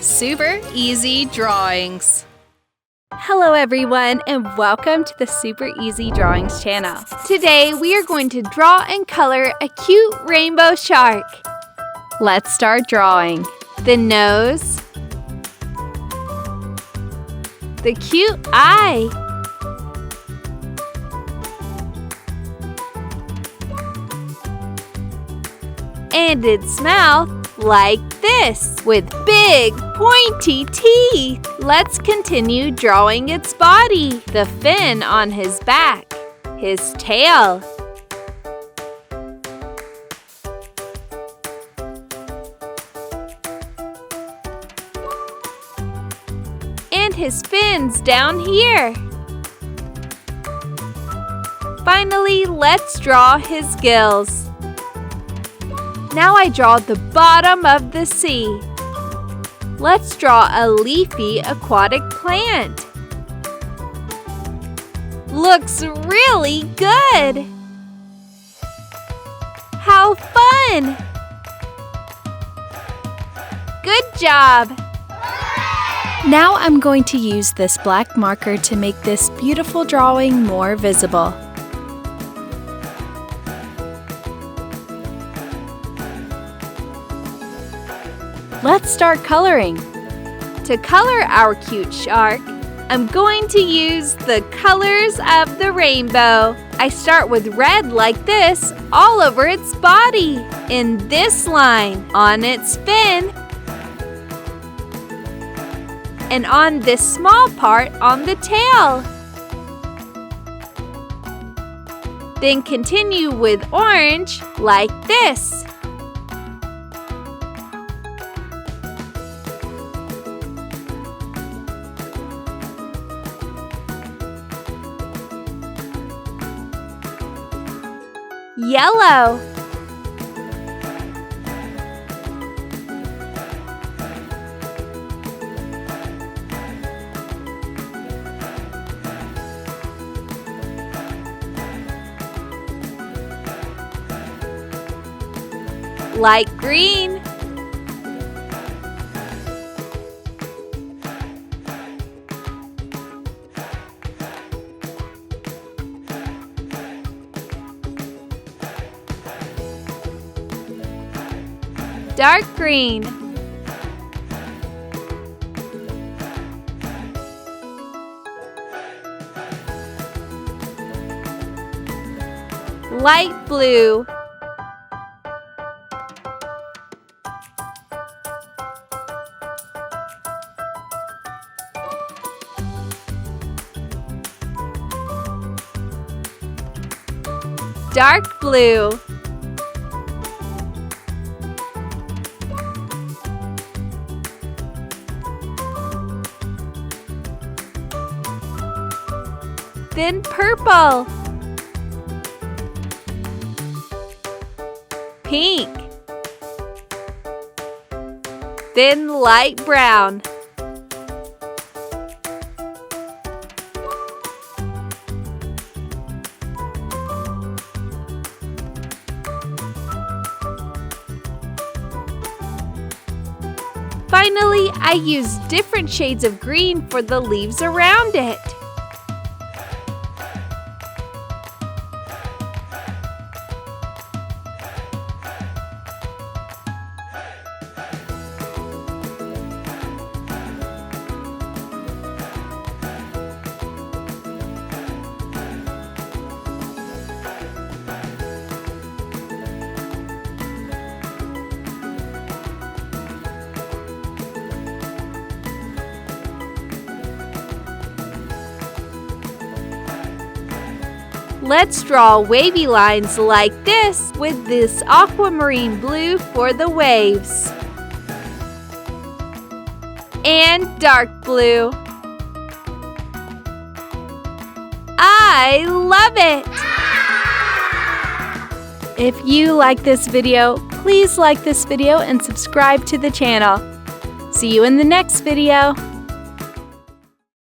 Super Easy Drawings. Hello everyone and welcome to the Super Easy Drawings channel. Today we are going to draw and color a cute rainbow shark. Let's start drawing. The nose, the cute eye, and its mouth like this with big pointy teeth. Let's continue drawing its body, the fin on his back, his tail, and his fins down here. Finally, let's draw his gills. Now I draw the bottom of the sea. Let's draw a leafy aquatic plant. Looks really good! How fun! Good job! Now I'm going to use this black marker to make this beautiful drawing more visible. Let's start coloring. To color our cute shark, I'm going to use the colors of the rainbow. I start with red like this all over its body, in this line, on its fin, and on this small part on the tail. Then continue with orange like this. Yellow, light green, dark green, light blue, dark blue, then purple, pink, then light brown, finally, I use different shades of green for the leaves around it. Let's draw wavy lines like this with this aquamarine blue for the waves. And dark blue. I love it! If you like this video, please like this video and subscribe to the channel. See you in the next video.